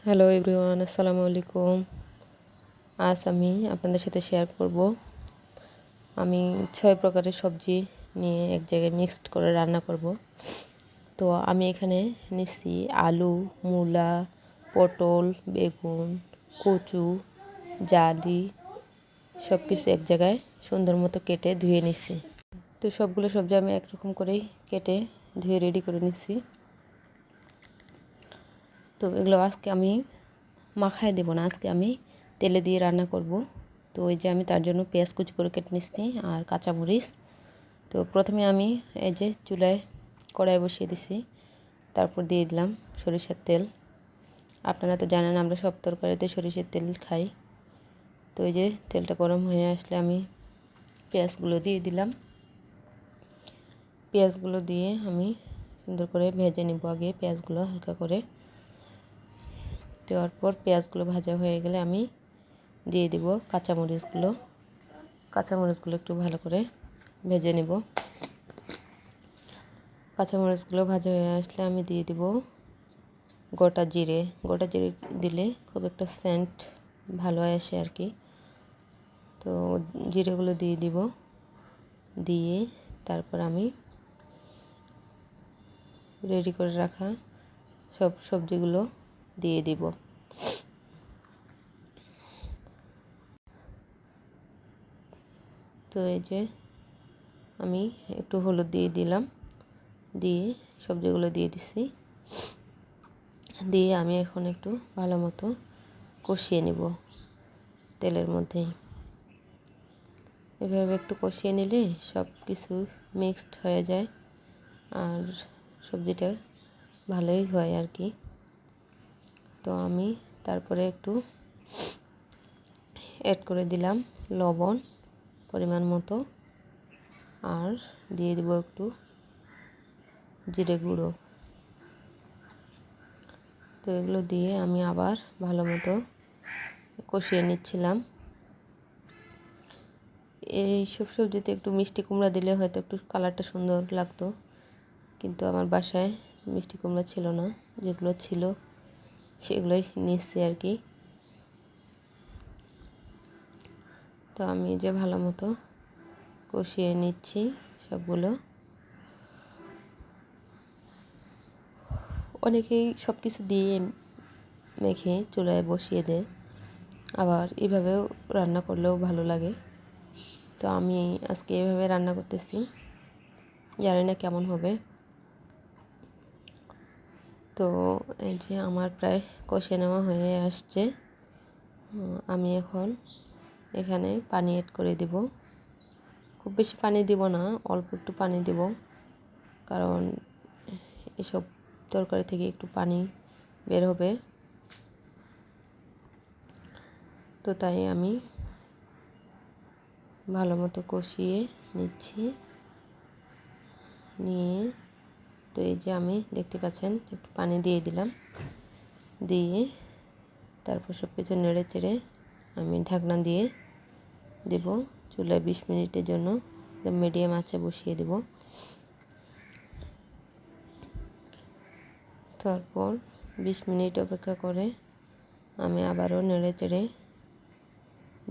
Hello everyone, আসসালামু আলাইকুম। আজ আমি আপনাদের সাথে শেয়ার করব আমি 6 প্রকারের সবজি নিয়ে এক জায়গায় মিক্সড করে রান্না করব। তো আমি এখানে নিচ্ছি আলু, মূলা, পটল, বেগুন, কচু, জালি সব কিছু এক জায়গায় সুন্দর মতো কেটে ধুয়ে নিচ্ছি। তো সবগুলো সবজি আমি একরকম করেই কেটে ধুয়ে রেডি করে নিচ্ছি। তো এগুলো আজকে আমি মাখায় দেবো না, আজকে আমি তেলে দিয়ে রান্না করব। তো ওই যে আমি তার জন্য পেঁয়াজ কুচি করে কেটে নিচ্ছি আর কাঁচামরিচ। তো প্রথমে আমি এই যে চুলায় কড়াই বসিয়ে দিছি, তারপর দিয়ে দিলাম সরিষার তেল। আপনারা তো জানেন আমরা সব তরকারিতে সরিষার তেল খাই। তো এই যে তেলটা গরম হয়ে আসলে আমি পেঁয়াজগুলো দিয়ে দিলাম। পেঁয়াজগুলো দিয়ে আমি সুন্দর করে ভেজে নিব। আগে পেঁয়াজগুলো হালকা করে দেওয়ার পর পেঁয়াজগুলো ভাজা হয়ে গেলে আমি দিয়ে দিব কাঁচামরিচগুলো একটু ভালো করে ভেজে নেব। কাঁচামরিচগুলো ভাজা হয়ে আসলে আমি দিয়ে দিব গোটা জিরে দিলে খুব একটা সেন্ট ভালো আসে আর কি। তো জিরেগুলো দিয়ে দিব, দিয়ে তারপর আমি রেডি করে রাখা সব সবজিগুলো দিয়ে দিব। তো এই যে আমি একটু হলুদ দিয়ে দিলাম, দিয়ে সবজিগুলো দিয়ে দিছি, দিয়ে আমি এখন একটু ভালো মতো কষিয়ে নেব তেলের মধ্যে। এভাবে একটু কষিয়ে নিলে সব কিছু মিক্সড হয়ে যায় আর সবজিটা ভালোই হয় আর কি। তো আমি তারপরে একটু অ্যাড করে দিলাম লবণ পরিমাণ মতো, আর দিয়ে দিব একটু জিরে গুঁড়ো। তো এগুলো দিয়ে আমি আবার ভালো মতো কষিয়ে নিচ্ছিলাম। এই সব সবজিতে একটু মিষ্টি কুমড়া দিলে হয়তো একটু কালারটা সুন্দর লাগতো, কিন্তু আমার বাসায় মিষ্টি কুমড়া ছিল না, যেগুলো ছিল সেগুলোই নিচ্ছি আর কি। তো আমি যে ভালো মতো কষিয়ে নিচ্ছি সবগুলো। অনেকেই সব কিছু দিয়ে মেখে চুলায় বসিয়ে দেয়, আবার এভাবেও রান্না করলেও ভালো লাগে। তো আমি আজকে এভাবে রান্না করতেছি, জানি না কেমন হবে। তো এই যে আমার প্রায় কষে নেওয়া হয়ে আসছে। আমি এখন এখানে পানি অ্যাড করে দিব। খুব বেশি পানি দিব না, অল্প একটু পানি দেব, কারণ এসব তরকারি থেকে একটু পানি বের হবে। তো তাই আমি ভালো মতো কষিয়ে নিচ্ছি নিয়ে। তো এই যে আমি দেখতে পাচ্ছেন একটু পানি দিয়ে দিলাম, দিয়ে তারপর সব কিছু নেড়ে চেড়ে আমি ঢাকনা দিয়ে দেব চুলায় 20 মিনিটের জন্য মিডিয়াম আঁচে বসিয়ে দেব। তারপর 20 মিনিট অপেক্ষা করে আমি আবারও নেড়ে চেড়ে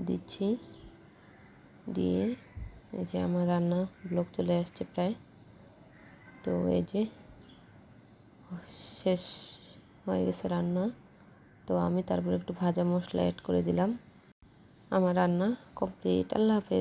দিচ্ছি, দিয়ে এই যে আমার রান্না ব্লক চলে আসছে প্রায়। তো এই যে শেষ হয়ে গেছে রান্না। তো আমি তারপর একটু ভাজা মশলা অ্যাড করে দিলাম। আমার রান্না কমপ্লিট। আল্লাহ হাফেজ।